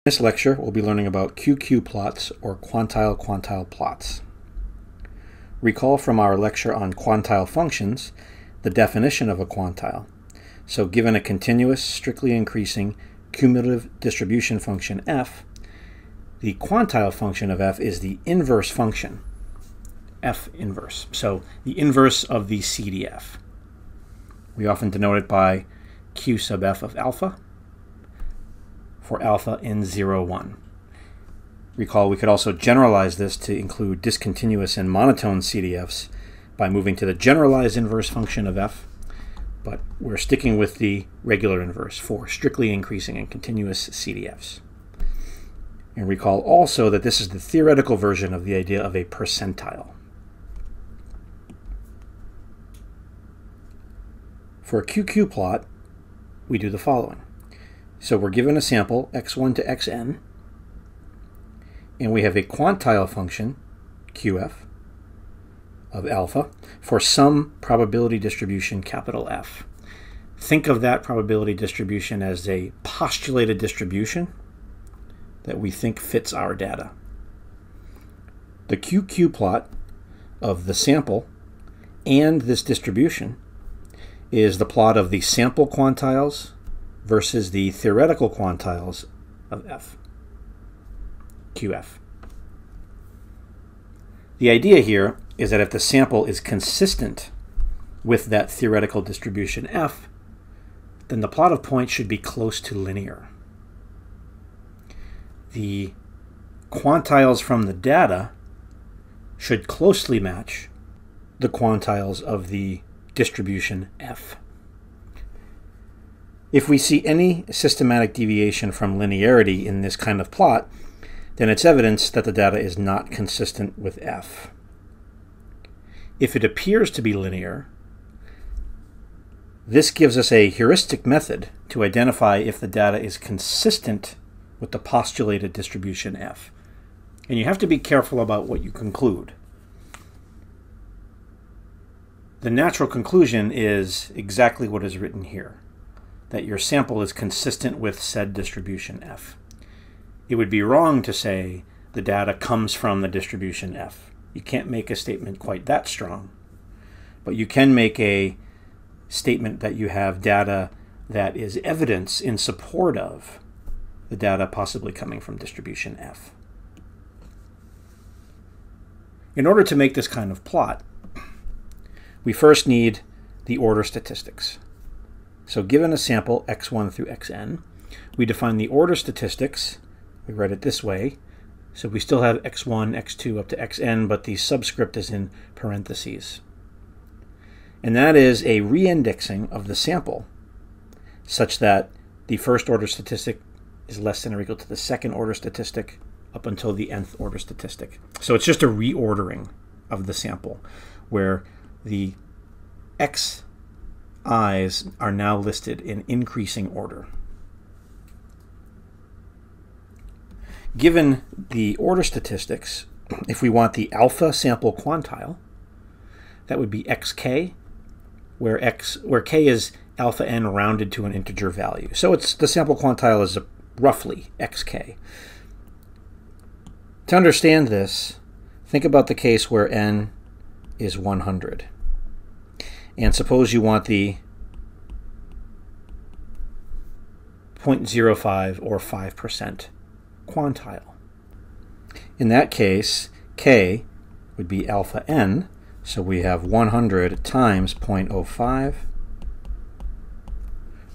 In this lecture, we'll be learning about QQ plots, or quantile-quantile plots. Recall from our lecture on quantile functions the definition of a quantile. So given a continuous, strictly increasing, cumulative distribution function f, the quantile function of f is the inverse function, f inverse. So the inverse of the CDF. We often denote it by q sub f of alpha for alpha in 0, 1. Recall we could also generalize this to include discontinuous and monotone CDFs by moving to the generalized inverse function of f, but we're sticking with the regular inverse for strictly increasing and continuous CDFs. And recall also that this is the theoretical version of the idea of a percentile. For a QQ plot, we do the following. So we're given a sample, x1 to xn, and we have a quantile function, qf, of alpha, for some probability distribution, capital F. Think of that probability distribution as a postulated distribution that we think fits our data. The QQ plot of the sample and this distribution is the plot of the sample quantiles versus the theoretical quantiles of f, qf. The idea here is that if the sample is consistent with that theoretical distribution f, then the plot of points should be close to linear. The quantiles from the data should closely match the quantiles of the distribution f. If we see any systematic deviation from linearity in this kind of plot, then it's evidence that the data is not consistent with f. If it appears to be linear, this gives us a heuristic method to identify if the data is consistent with the postulated distribution f. And you have to be careful about what you conclude. The natural conclusion is exactly what is written here, that your sample is consistent with said distribution f. It would be wrong to say the data comes from the distribution f. You can't make a statement quite that strong, but you can make a statement that you have data that is evidence in support of the data possibly coming from distribution f. In order to make this kind of plot, we first need the order statistics. So given a sample x1 through xn, we define the order statistics. We write it this way. So we still have x1, x2 up to xn, but the subscript is in parentheses. And that is a reindexing of the sample such that the first order statistic is less than or equal to the second order statistic up until the nth order statistic. So it's just a reordering of the sample where the xi's are now listed in increasing order. Given the order statistics, if we want the alpha sample quantile, that would be xk, where k is alpha n rounded to an integer value. So it's the sample quantile is roughly xk. To understand this, think about the case where n is 100. And suppose you want the 0.05 or 5% quantile. In that case, k would be alpha n, so we have 100 times 0.05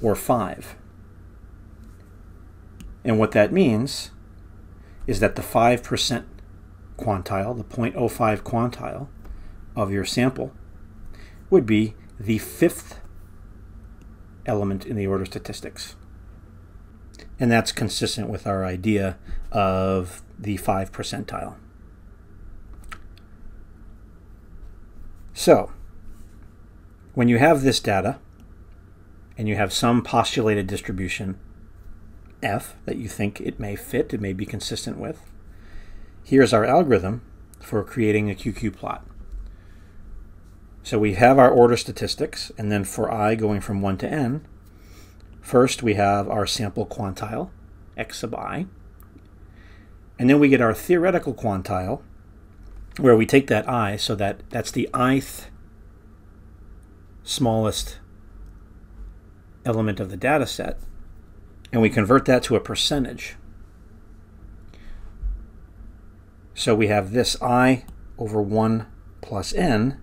or 5. And what that means is that the 5% quantile, the 0.05 quantile of your sample, would be the fifth element in the order statistics. And that's consistent with our idea of the 5 percentile. So, when you have this data, and you have some postulated distribution f that you think it may fit, it may be consistent with, here's our algorithm for creating a QQ plot. So we have our order statistics, and then for I going from 1 to n, first we have our sample quantile, x sub I. And then we get our theoretical quantile, where we take that I, so that's the ith smallest element of the data set, and we convert that to a percentage. So we have this I over 1 plus n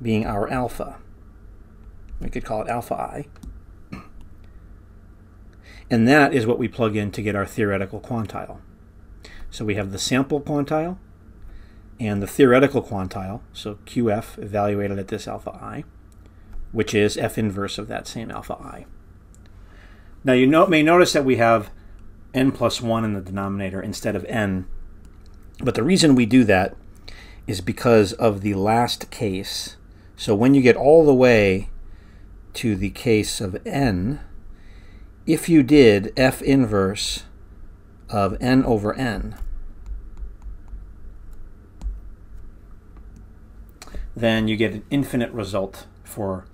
being our alpha. We could call it alpha I. And that is what we plug in to get our theoretical quantile. So we have the sample quantile and the theoretical quantile, so QF evaluated at this alpha I, which is F inverse of that same alpha I. Now you may notice that we have n plus 1 in the denominator instead of n, but the reason we do that is because of the last case. So when you get all the way to the case of n, if you did F inverse of n over n, then you get an infinite result for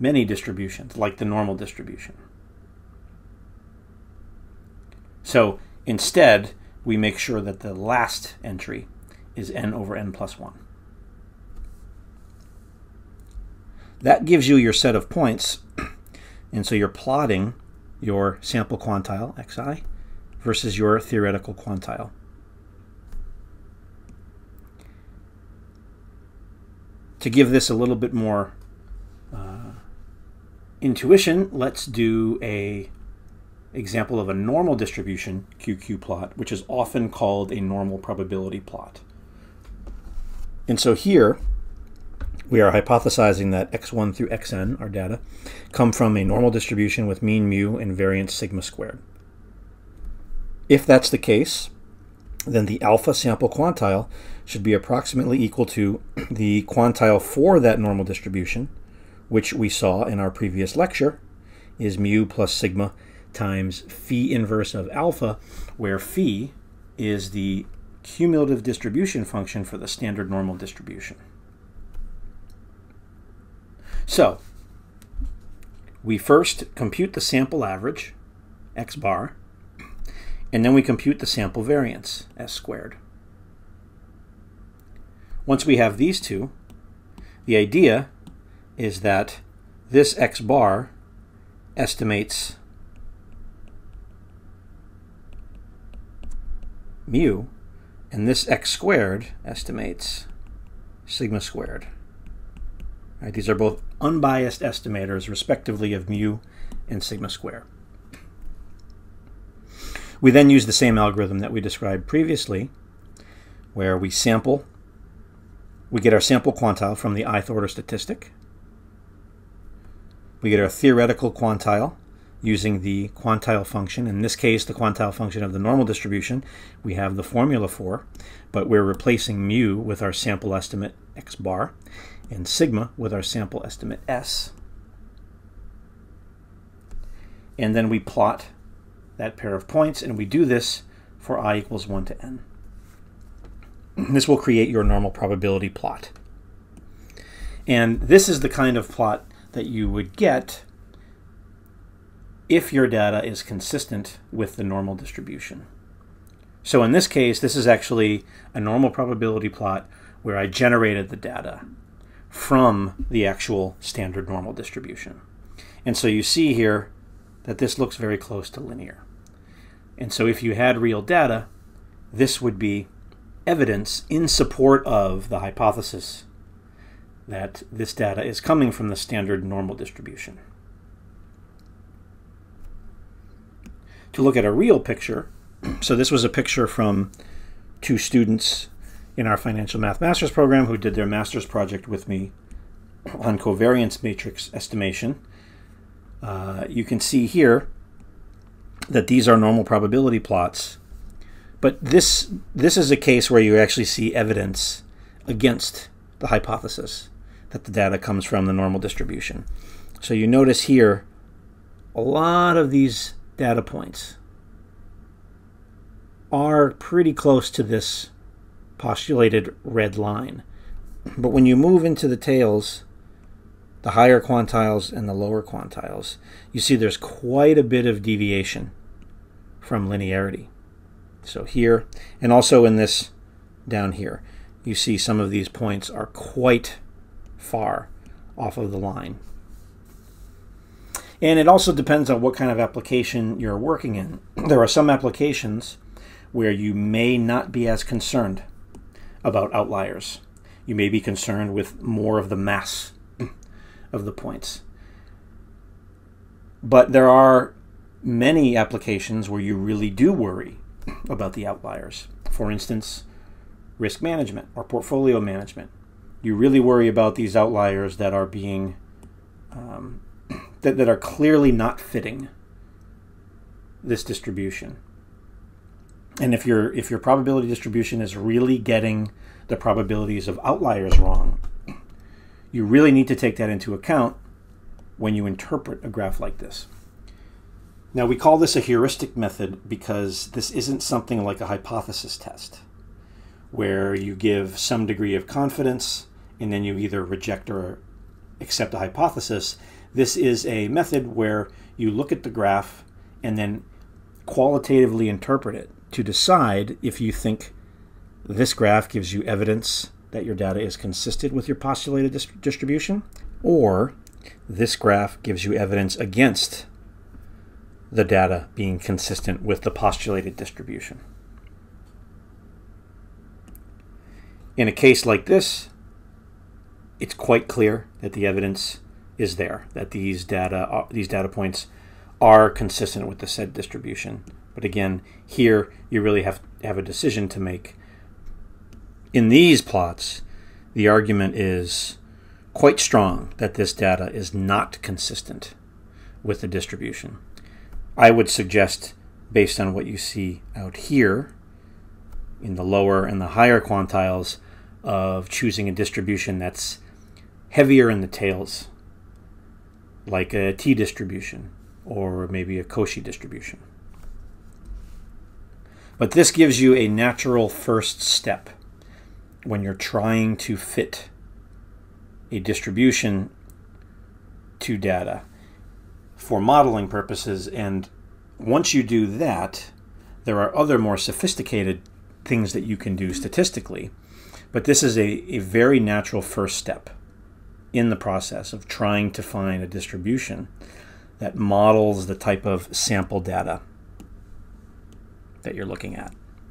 many distributions, like the normal distribution. So instead, we make sure that the last entry is n over n plus 1. That gives you your set of points, and so you're plotting your sample quantile, xi, versus your theoretical quantile. To give this a little bit more intuition, let's do an example of a normal distribution QQ plot, which is often called a normal probability plot. And so here we are hypothesizing that x1 through xn, our data, come from a normal distribution with mean mu and variance sigma squared. If that's the case, then the alpha sample quantile should be approximately equal to the quantile for that normal distribution, which we saw in our previous lecture is mu plus sigma times phi inverse of alpha, where phi is the cumulative distribution function for the standard normal distribution. So we first compute the sample average, x bar, and then we compute the sample variance, s squared. Once we have these two, the idea is that this x bar estimates mu, and this x squared estimates sigma squared. Right, these are both unbiased estimators, respectively, of mu and sigma square. We then use the same algorithm that we described previously, where we get our sample quantile from the ith order statistic. We get our theoretical quantile using the quantile function. In this case, the quantile function of the normal distribution we have the formula for, but we're replacing mu with our sample estimate x bar and sigma with our sample estimate s. And then we plot that pair of points, and we do this for I equals 1 to n. This will create your normal probability plot. And this is the kind of plot that you would get if your data is consistent with the normal distribution. So in this case, this is actually a normal probability plot where I generated the data from the actual standard normal distribution. And so you see here that this looks very close to linear. And so if you had real data, this would be evidence in support of the hypothesis that this data is coming from the standard normal distribution. To look at a real picture, so this was a picture from 2 students in our Financial Math Master's program who did their master's project with me on covariance matrix estimation. You can see here that these are normal probability plots, but this is a case where you actually see evidence against the hypothesis that the data comes from the normal distribution. So you notice here a lot of these data points are pretty close to this postulated red line. But when you move into the tails, the higher quantiles and the lower quantiles, you see there's quite a bit of deviation from linearity. So here, and also in this down here, you see some of these points are quite far off of the line. And it also depends on what kind of application you're working in. There are some applications where you may not be as concerned about outliers. You may be concerned with more of the mass of the points. But there are many applications where you really do worry about the outliers. For instance, risk management or portfolio management. You really worry about these outliers that are being that are clearly not fitting this distribution. And if your probability distribution is really getting the probabilities of outliers wrong, you really need to take that into account when you interpret a graph like this. Now, we call this a heuristic method because this isn't something like a hypothesis test, where you give some degree of confidence and then you either reject or accept a hypothesis. This is a method where you look at the graph and then qualitatively interpret it to decide if you think this graph gives you evidence that your data is consistent with your postulated distribution, or this graph gives you evidence against the data being consistent with the postulated distribution. In a case like this, it's quite clear that the evidence is there, that these data points are consistent with the said distribution. But again, here you really have a decision to make. In these plots, the argument is quite strong that this data is not consistent with the distribution. I would suggest, based on what you see out here in the lower and the higher quantiles, of choosing a distribution that's heavier in the tails, like a t-distribution or maybe a Cauchy distribution. But this gives you a natural first step when you're trying to fit a distribution to data for modeling purposes. And once you do that, there are other more sophisticated things that you can do statistically. But this is a very natural first step in the process of trying to find a distribution that models the type of sample data that you're looking at.